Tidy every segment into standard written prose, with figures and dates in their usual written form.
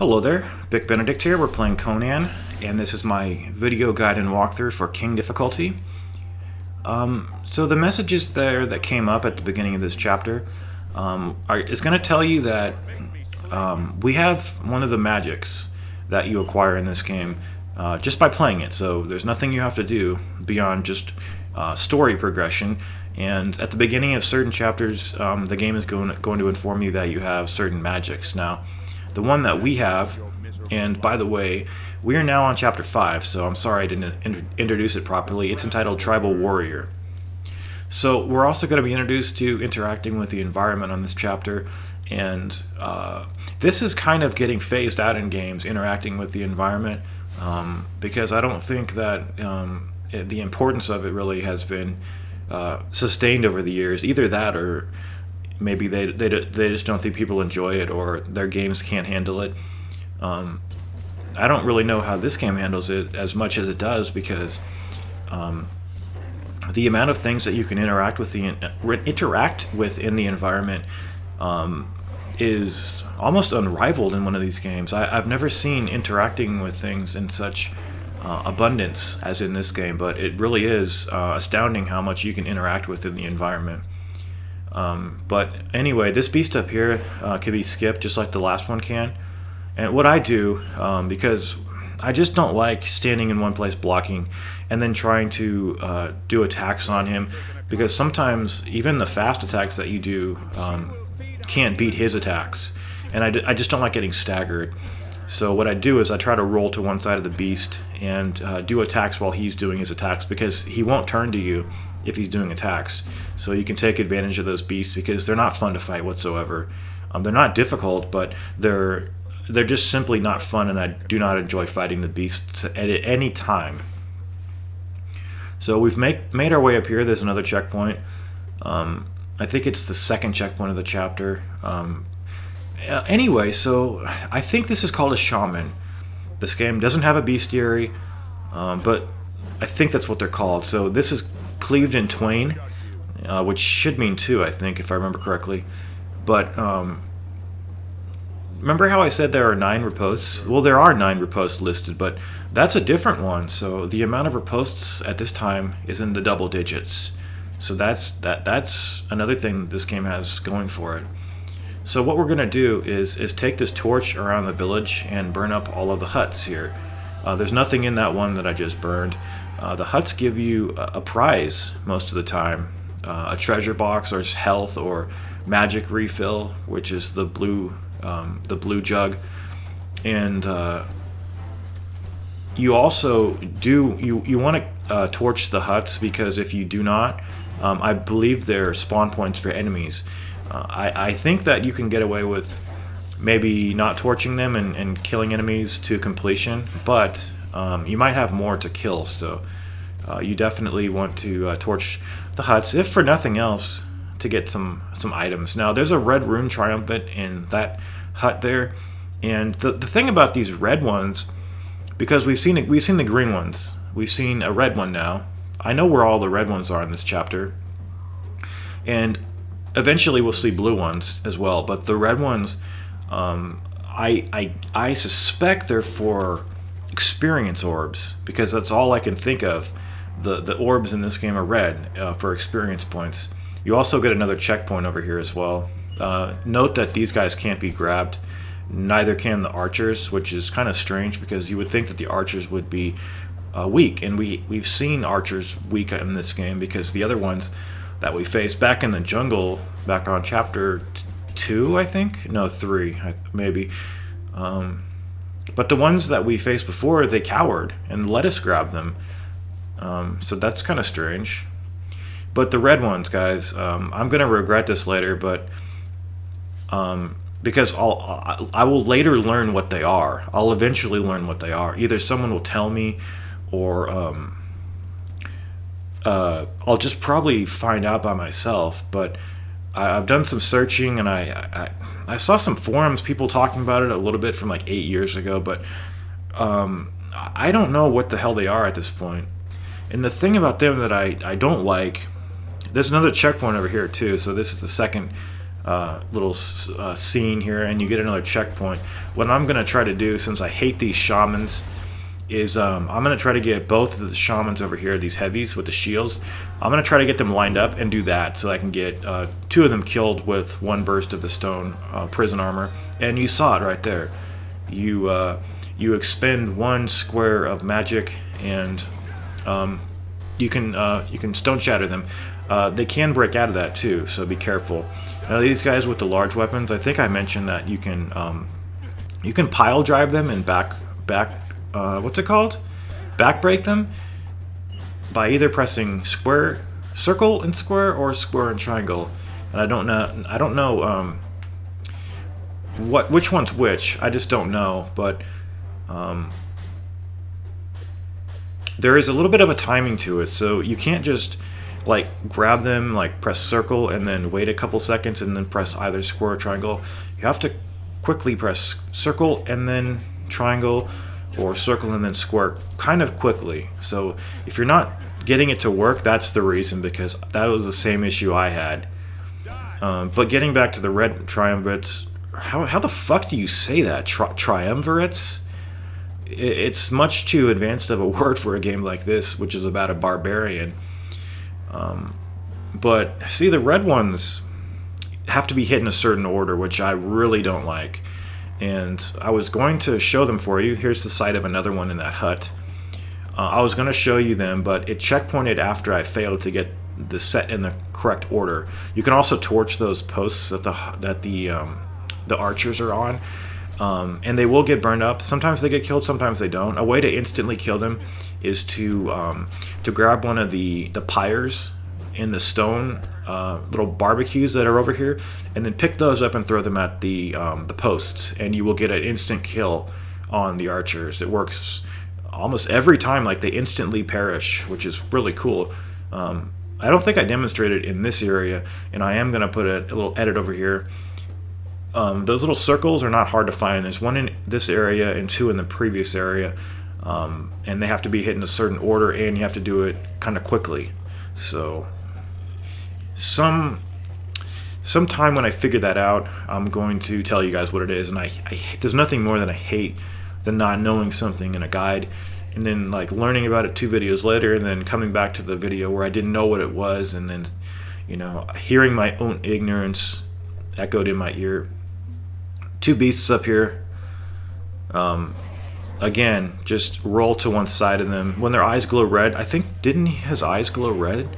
Hello there, Vic Benedict here. We're playing Conan, and this is my video guide and walkthrough for King difficulty. So the messages there that came up at the beginning of this chapter is going to tell you that we have one of the magics that you acquire in this game just by playing it. So there's nothing you have to do beyond just story progression. And at the beginning of certain chapters, the game is going to inform you that you have certain magics. Now, the one that we have, and by the way, we are now on chapter 5, so I'm sorry I didn't introduce it properly. It's entitled Tribal Warrior. So we're also going to be introduced to interacting with the environment on this chapter, and this is kind of getting phased out in games, interacting with the environment, because I don't think that the importance of it really has been sustained over the years. Either that, or maybe they just don't think people enjoy it, or their games can't handle it. I don't really know how this game handles it as much as it does, because the amount of things that you can interact with in the environment is almost unrivaled in one of these games. I've never seen interacting with things in such abundance as in this game, but it really is astounding how much you can interact with in the environment. But anyway, this beast up here can be skipped just like the last one can. And what I do, because I just don't like standing in one place blocking and then trying to do attacks on him, because sometimes even the fast attacks that you do can't beat his attacks. And I just don't like getting staggered. So what I do is I try to roll to one side of the beast and do attacks while he's doing his attacks, because he won't turn to you if he's doing attacks. So you can take advantage of those beasts, because they're not fun to fight whatsoever. They're not difficult, but they're just simply not fun, and I do not enjoy fighting the beasts at any time. So we've made our way up here. There's another checkpoint. I think it's the second checkpoint of the chapter. Anyway, so I think this is called a shaman. This game doesn't have a bestiary, but I think that's what they're called. So this is cleaved in twain, which should mean two, I think, if I remember correctly. But remember how I said there are 9 ripostes? Well, there are 9 ripostes listed, but that's a different one. So the amount of ripostes at this time is in the double digits. So that's another thing that this game has going for it. So what we're going to do is take this torch around the village and burn up all of the huts here. There's nothing in that one that I just burned. The huts give you a prize most of the time, a treasure box, or health, or magic refill, which is the blue jug. And you also you want to torch the huts, because if you do not, I believe they're spawn points for enemies. I think that you can get away with maybe not torching them and killing enemies to completion, but you might have more to kill, so you definitely want to torch the huts, if for nothing else, to get some items. Now, there's a red rune triumphant in that hut there, and the thing about these red ones, because we've seen the green ones, we've seen a red one now. I know where all the red ones are in this chapter, and eventually we'll see blue ones as well, but the red ones, I suspect they're for experience orbs, because that's all I can think of. The orbs in this game are red for experience points. You also get another checkpoint over here as well. Note that these guys can't be grabbed. Neither can the archers, which is kind of strange, because you would think that the archers would be weak, and we've seen archers weak in this game, because the other ones that we faced back in the jungle, back on chapter 2, I think? No, 3, maybe. But the ones that we faced before, they cowered and let us grab them. So that's kind of strange. But the red ones, guys, I'm going to regret this later, but because I will later learn what they are. I'll eventually learn what they are. Either someone will tell me, or I'll just probably find out by myself. But I've done some searching, and I saw some forums, people talking about it a little bit from like 8 years ago, but I don't know what the hell they are at this point. And the thing about them that I don't like, there's another checkpoint over here too, so this is the second little scene here, and you get another checkpoint. What I'm going to try to do, since I hate these shamans, is I'm going to try to get both of the shamans over here, these heavies with the shields. I'm going to try to get them lined up and do that so I can get 2 of them killed with 1 burst of the stone prison armor. And you saw it right there. You expend 1 square of magic, and you can stone shatter them. They can break out of that too, so be careful. Now these guys with the large weapons, I think I mentioned that you can pile drive them and back what's it called? Back break them by either pressing circle and square, or square and triangle. And I don't know which one's which. I just don't know, but there is a little bit of a timing to it, so you can't just like grab them, like press circle and then wait a couple seconds and then press either square or triangle. You have to quickly press circle and then triangle, or circle and then square, kind of quickly. So if you're not getting it to work, that's the reason, because that was the same issue I had. But getting back to the red triumvirates, how the fuck do you say that? Triumvirates? It's much too advanced of a word for a game like this, which is about a barbarian. But see, the red ones have to be hit in a certain order, which I really don't like. And I was going to show them for you. Here's the site of another one in that hut. I was going to show you them, but it checkpointed after I failed to get the set in the correct order. You can also torch those posts that the archers are on, and they will get burned up. Sometimes they get killed, sometimes they don't. A way to instantly kill them is to grab one of the pyres in the stone little barbecues that are over here, and then pick those up and throw them at the posts, and you will get an instant kill on the archers. It works almost every time. Like, they instantly perish, which is really cool. I don't think I demonstrated in this area, and I am going to put a little edit over here. Those little circles are not hard to find. There's 1 in this area and 2 in the previous area, and they have to be hit in a certain order, and you have to do it kind of quickly. So sometime when I figure that out, I'm going to tell you guys what it is. And there's nothing more that I hate than not knowing something in a guide, and then like learning about it 2 videos later, and then coming back to the video where I didn't know what it was, and then hearing my own ignorance echoed in my ear. 2 beasts up here. Again, just roll to one side of them. When their eyes glow red, I think, didn't his eyes glow red?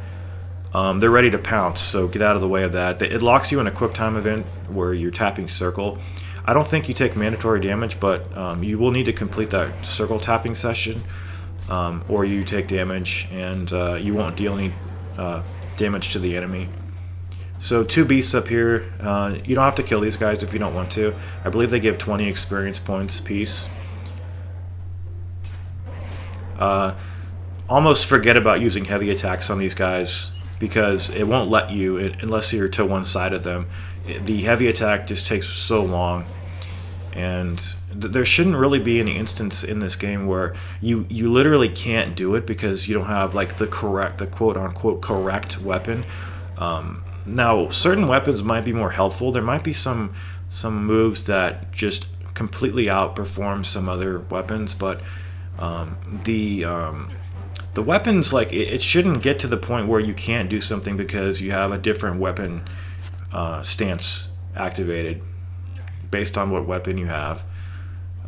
They're ready to pounce, so get out of the way of that. It locks you in a quick time event where you're tapping circle. I don't think you take mandatory damage, but you will need to complete that circle tapping session, or you take damage, and you won't deal any damage to the enemy. So 2 beasts up here. You don't have to kill these guys if you don't want to. I believe they give 20 experience points apiece. Almost forget about using heavy attacks on these guys, because it won't let you unless you're to one side of them. The heavy attack just takes so long, and there shouldn't really be any instance in this game where you literally can't do it because you don't have like the quote-unquote correct weapon. Now, certain weapons might be more helpful. There might be some moves that just completely outperform some other weapons, but the weapons, like, it shouldn't get to the point where you can't do something because you have a different weapon stance activated based on what weapon you have.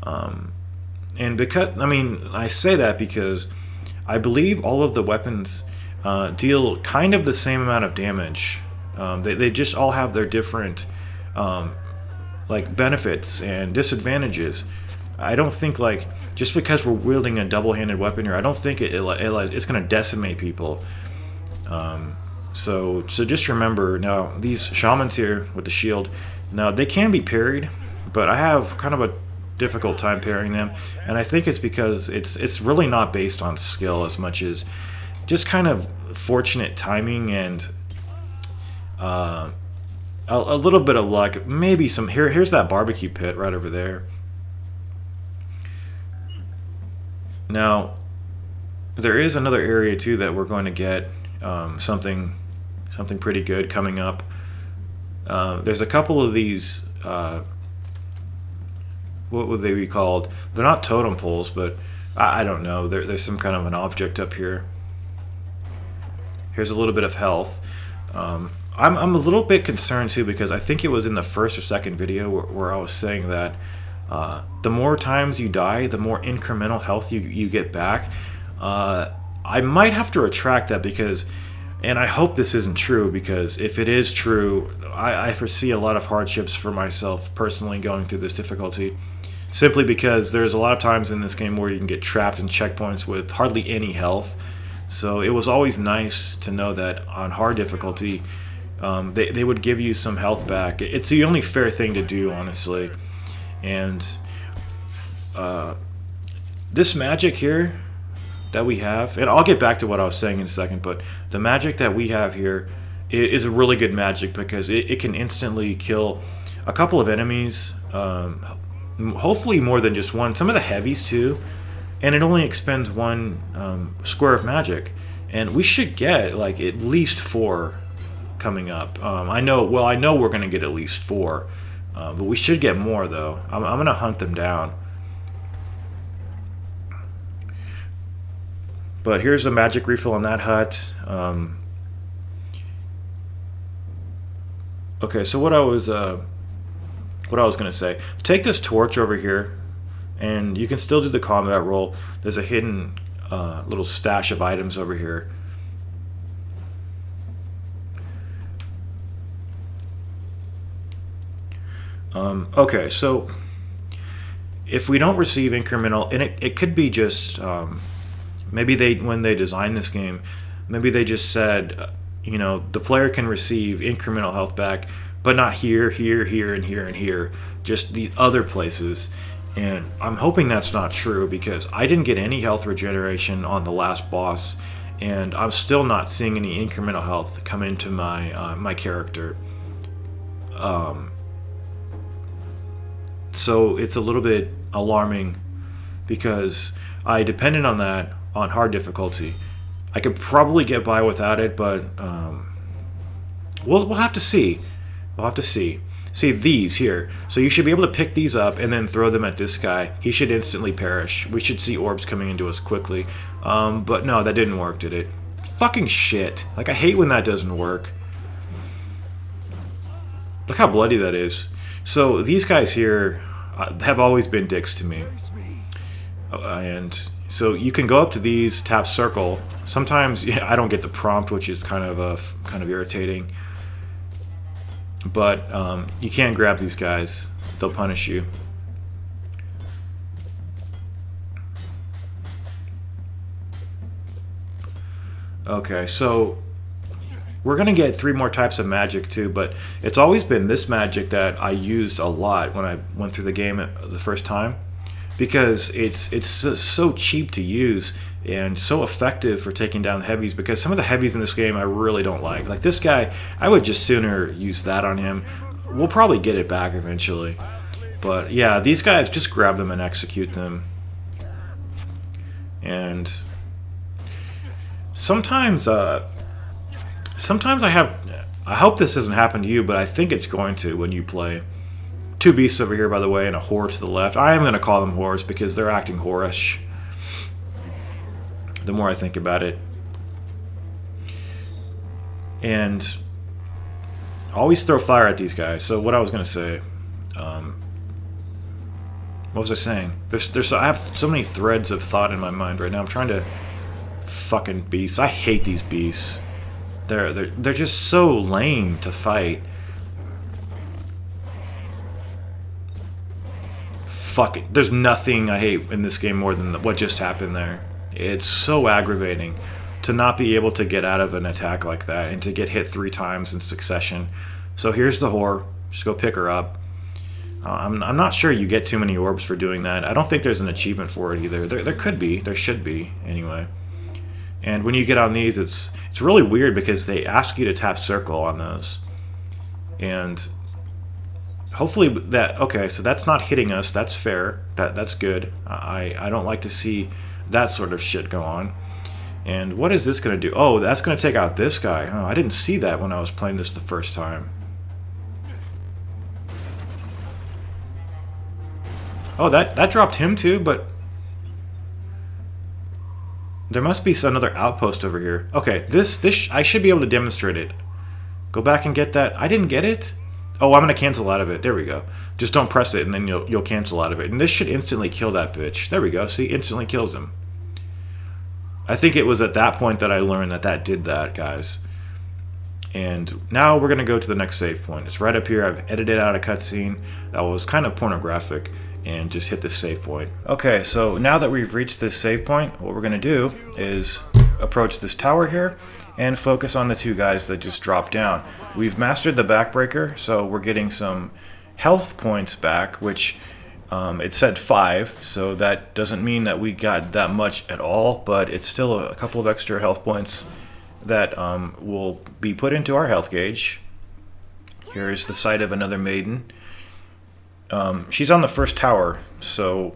And because, I say that because I believe all of the weapons deal kind of the same amount of damage. They just all have their different like benefits and disadvantages. I don't think, like, just because we're wielding a double-handed weapon here, I don't think it's going to decimate people. So just remember, now these shamans here with the shield, now they can be parried, but I have kind of a difficult time parrying them, and I think it's because it's really not based on skill as much as just kind of fortunate timing and a little bit of luck. Maybe some here's that barbecue pit right over there. Now, there is another area too that we're going to get something pretty good coming up. There's a couple of these. What would they be called? They're not totem poles, but I don't know. There's some kind of an object up here. Here's a little bit of health. I'm a little bit concerned too, because I think it was in the first or second video where I was saying that the more times you die, the more incremental health you get back. I might have to retract that, because, and I hope this isn't true, because if it is true, I foresee a lot of hardships for myself personally going through this difficulty. Simply because there's a lot of times in this game where you can get trapped in checkpoints with hardly any health. So it was always nice to know that on hard difficulty, they would give you some health back. It's the only fair thing to do, honestly. And this magic here that we have, and I'll get back to what I was saying in a second, but the magic that we have here is a really good magic, because it can instantly kill a couple of enemies, hopefully more than just one. Some of the heavies too, and it only expends one square of magic, and we should get like at least 4 coming up. I know we're gonna get at least 4, but we should get more though. I'm gonna hunt them down. But here's a magic refill on that hut. Okay, so what I was gonna say, take this torch over here, and you can still do the combat roll. There's a hidden little stash of items over here. Okay, so if we don't receive incremental, and it could be just maybe when they designed this game, maybe they just said, you know, the player can receive incremental health back, but not here, here, here, and here, and here, just the other places. And I'm hoping that's not true, because I didn't get any health regeneration on the last boss, and I'm still not seeing any incremental health come into my my character. So it's a little bit alarming, because I depended on that on hard difficulty. I could probably get by without it, but we'll have to see. We'll have to see. See these here. So you should be able to pick these up and then throw them at this guy. He should instantly perish. We should see orbs coming into us quickly. But no, that didn't work, did it? Fucking shit. Like, I hate when that doesn't work. Look how bloody that is. So these guys here have always been dicks to me. And so you can go up to these, tap circle. Sometimes I don't get the prompt, which is kind of irritating. But you can't grab these guys; they'll punish you. Okay, so we're gonna get 3 more types of magic too, but it's always been this magic that I used a lot when I went through the game the first time, because it's so cheap to use and so effective for taking down heavies, because some of the heavies in this game I really don't like. Like this guy, I would just sooner use that on him. We'll probably get it back eventually. But yeah, these guys, just grab them and execute them. And sometimes I hope this doesn't happen to you, but I think it's going to when you play. 2 beasts over here, by the way, and a whore to the left. I am going to call them whores because they're acting whorish, the more I think about it. And always throw fire at these guys. So what I was going to say, what was I saying? I have so many threads of thought in my mind right now. I'm trying to fucking beasts. I hate these beasts. They're just so lame to fight. Fuck it. There's nothing I hate in this game more than what just happened there. It's so aggravating to not be able to get out of an attack like that and to get hit 3 times in succession. So here's the whore. Just go pick her up. I'm not sure you get too many orbs for doing that. I don't think there's an achievement for it either. There could be. There should be, anyway. And when you get on these, it's really weird because they ask you to tap circle on those. And hopefully that... Okay, so that's not hitting us. That's fair. That's good. I don't like to see that sort of shit go on. And what is this going to do? Oh, that's going to take out this guy. Oh, I didn't see that when I was playing this the first time. Oh, that dropped him too, but there must be another outpost over here. Okay, this I should be able to demonstrate it. Go back and get that. I didn't get it. Oh, I'm gonna cancel out of it. There we go. Just don't press it, and then you'll cancel out of it. And this should instantly kill that bitch. There we go. See, instantly kills him. I think it was at that point that I learned that did that, guys. And now we're gonna go to the next save point. It's right up here. I've edited out a cutscene that was kind of pornographic, and just hit this save point. Okay, so now that we've reached this save point, what we're gonna do is approach this tower here and focus on the two guys that just dropped down. We've mastered the backbreaker, so we're getting some health points back, which it said 5, so that doesn't mean that we got that much at all, but it's still a couple of extra health points that will be put into our health gauge. Here's the site of another maiden. She's on the first tower, so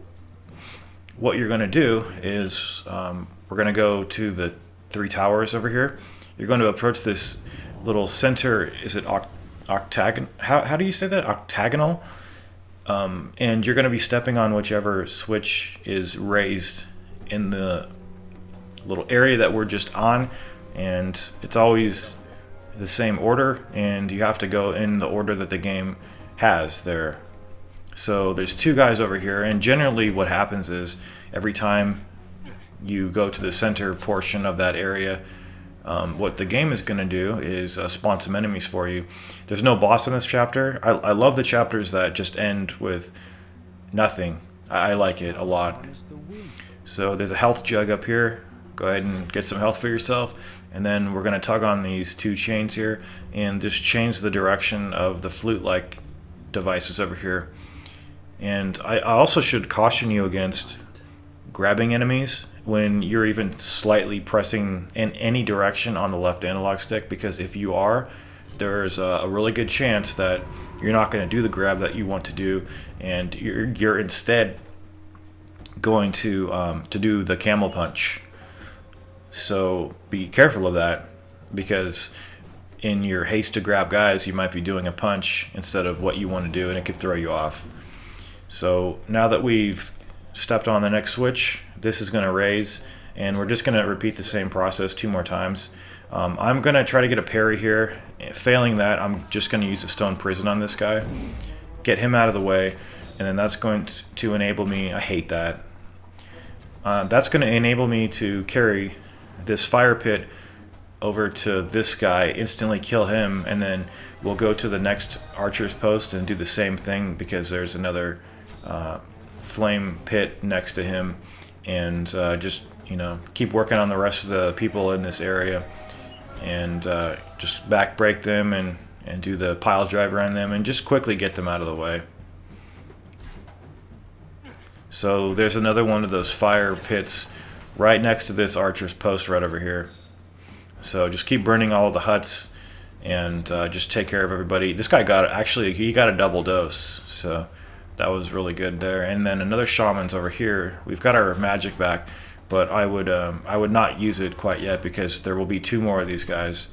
what you're going to do is we're going to go to the 3 towers over here. You're going to approach this little center, is it octagon? How do you say that? Octagonal? And you're going to be stepping on whichever switch is raised in the little area that we're just on, and it's always the same order, and you have to go in the order that the game has there. So there's 2 guys over here, and generally what happens is every time you go to the center portion of that area, what the game is going to do is spawn some enemies for you. There's no boss in this chapter. I love the chapters that just end with nothing. I like it a lot. So there's a health jug up here. Go ahead and get some health for yourself. And then we're going to tug on these 2 chains here and just change the direction of the flute-like devices over here. And I also should caution you against grabbing enemies when you're even slightly pressing in any direction on the left analog stick, because if you are, there's a really good chance that you're not going to do the grab that you want to do, and you're instead going to do the camel punch. So be careful of that, because in your haste to grab guys, you might be doing a punch instead of what you want to do, and it could throw you off. So now that we've stepped on the next switch, this is going to raise, and we're just going to repeat the same process 2 more times. I'm going to try to get a parry here. Failing that, I'm just going to use a stone prison on this guy, get him out of the way, and then that's going to enable me, I hate that, that's going to enable me to carry this fire pit over to this guy, instantly kill him, and then we'll go to the next archer's post and do the same thing, because there's another flame pit next to him, and just keep working on the rest of the people in this area, and just back break them and do the pile driver on them and just quickly get them out of the way. So there's another one of those fire pits right next to this archer's post right over here. So just keep burning all of the huts and just take care of everybody. This guy he got a double dose, so that was really good there. And then another shaman's over here. We've got our magic back, but I would not use it quite yet, because there will be 2 more of these guys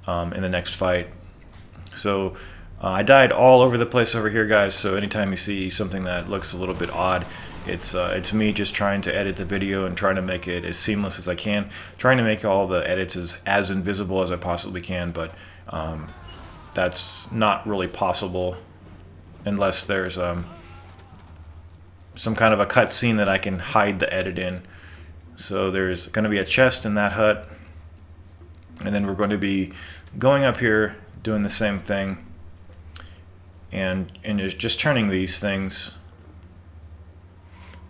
in the next fight. So I died all over the place over here, guys, so anytime you see something that looks a little bit odd, it's me just trying to edit the video and trying to make it as seamless as I can, trying to make all the edits as invisible as I possibly can, but that's not really possible unless there's some kind of a cut scene that I can hide the edit in. So there's going to be a chest in that hut, and then we're going to be going up here doing the same thing, and just turning these things.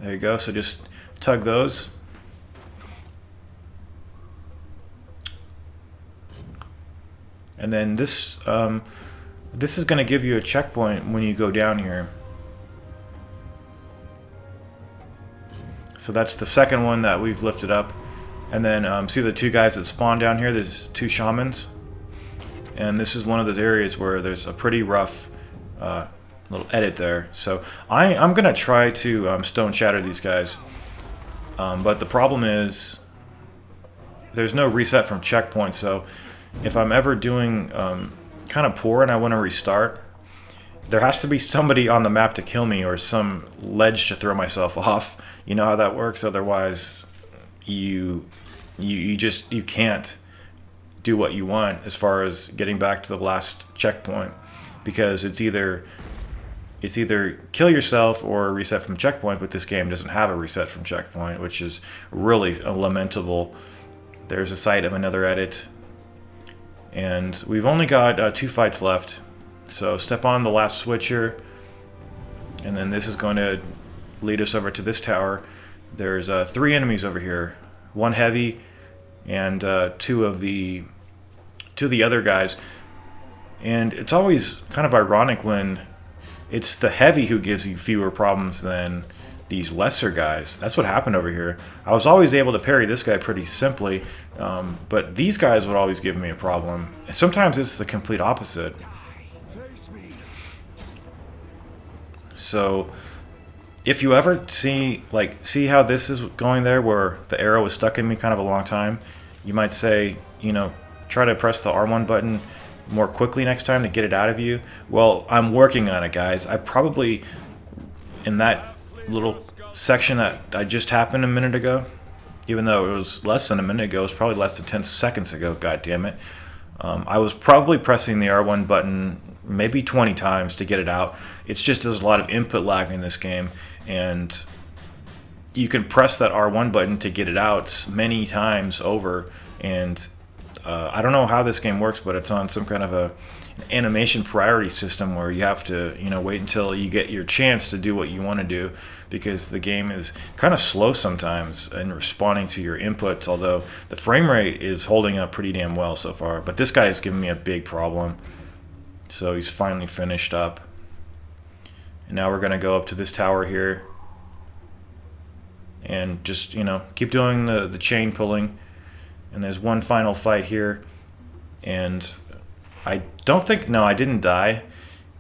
There you go. So just tug those. And then this is going to give you a checkpoint when you go down here. So that's the second one that we've lifted up. And then see the 2 guys that spawn down here? There's 2 shamans. And this is one of those areas where there's a pretty rough little edit there. So I'm going to try to stone shatter these guys. But the problem is there's no reset from checkpoint. So if I'm ever doing kind of poor and I want to restart, there has to be somebody on the map to kill me or some ledge to throw myself off. You know how that works. Otherwise, you can't do what you want as far as getting back to the last checkpoint, because it's either kill yourself or reset from checkpoint. But this game doesn't have a reset from checkpoint, which is really lamentable. There's a sight of another edit, and we've only got 2 fights left. So step on the last switcher, and then this is going to lead us over to this tower. There's 3 enemies over here, 1 heavy and 2 of the other guys. And it's always kind of ironic when it's the heavy who gives you fewer problems than these lesser guys. That's what happened over here. I was always able to parry this guy pretty simply, but these guys would always give me a problem. Sometimes it's the complete opposite. So if you ever see how this is going there, where the arrow was stuck in me kind of a long time, you might say, try to press the R1 button more quickly next time to get it out of you. Well, I'm working on it, guys. I probably, in that little section that I just happened a minute ago, even though it was less than a minute ago, it was probably less than 10 seconds ago, god damn it, I was probably pressing the R1 button maybe 20 times to get it out. It's just there's a lot of input lag in this game, and you can press that R1 button to get it out many times over. And I don't know how this game works, but it's on some kind of an animation priority system where you have to wait until you get your chance to do what you want to do, because the game is kind of slow sometimes in responding to your inputs, although the frame rate is holding up pretty damn well so far. But this guy is giving me a big problem. So he's finally finished up. And now we're going to go up to this tower here and just, keep doing the chain pulling. And there's one final fight here. And I don't think, no, I didn't die.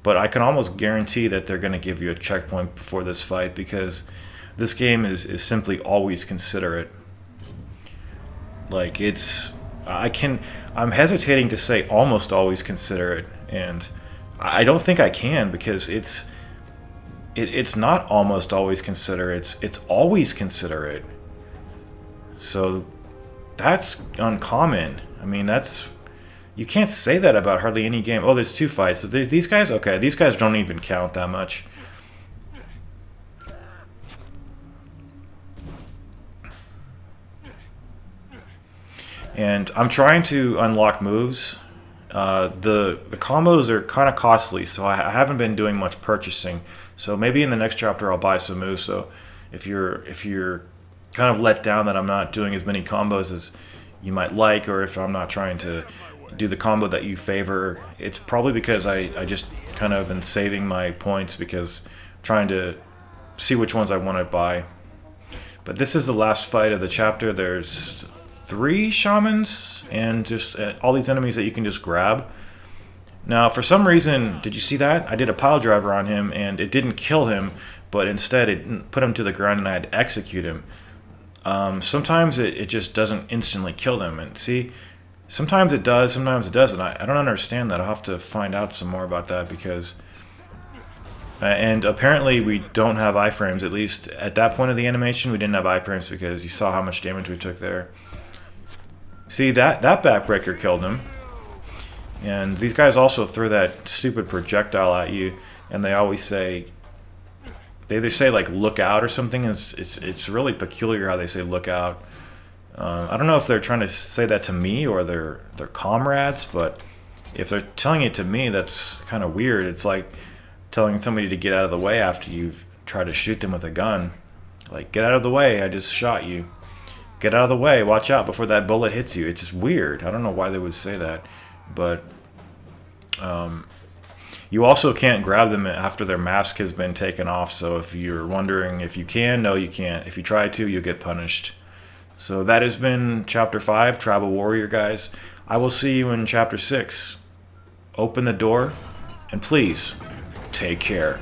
But I can almost guarantee that they're going to give you a checkpoint before this fight, because this game is simply always considerate. Like, I'm hesitating to say almost always considerate. And I don't think I can, because it's not almost always considerate. It's always considerate. So that's uncommon. I mean, you can't say that about hardly any game. Oh, there's 2 fights. So these guys, okay, these guys don't even count that much. And I'm trying to unlock moves. The combos are kind of costly, so I haven't been doing much purchasing. So maybe in the next chapter I'll buy some moves. So if you're kind of let down that I'm not doing as many combos as you might like, or if I'm not trying to do the combo that you favor, it's probably because I just kind of am saving my points, because I'm trying to see which ones I want to buy. But this is the last fight of the chapter. There's 3 shamans and just all these enemies that you can just grab. Now, for some reason, did you see that? I did a pile driver on him and it didn't kill him, but instead it put him to the ground and I had to execute him. Sometimes it just doesn't instantly kill them. And see, sometimes it does, sometimes it doesn't. I don't understand that. I'll have to find out some more about that, because... and apparently we don't have iframes. At least at that point of the animation, we didn't have iframes, because you saw how much damage we took there. See, that backbreaker killed him. And these guys also throw that stupid projectile at you, and they always say... They either say, like, look out or something. It's really peculiar how they say look out. I don't know if they're trying to say that to me or their comrades, but if they're telling it to me, that's kind of weird. It's like telling somebody to get out of the way after you've tried to shoot them with a gun. Like, get out of the way, I just shot you. Get out of the way, watch out before that bullet hits you. It's just weird. I don't know why they would say that. But you also can't grab them after their mask has been taken off. So if you're wondering if you can, no, you can't. If you try to, you'll get punished. So that has been Chapter 5, Tribal Warrior, guys. I will see you in Chapter 6. Open the door, and please, take care.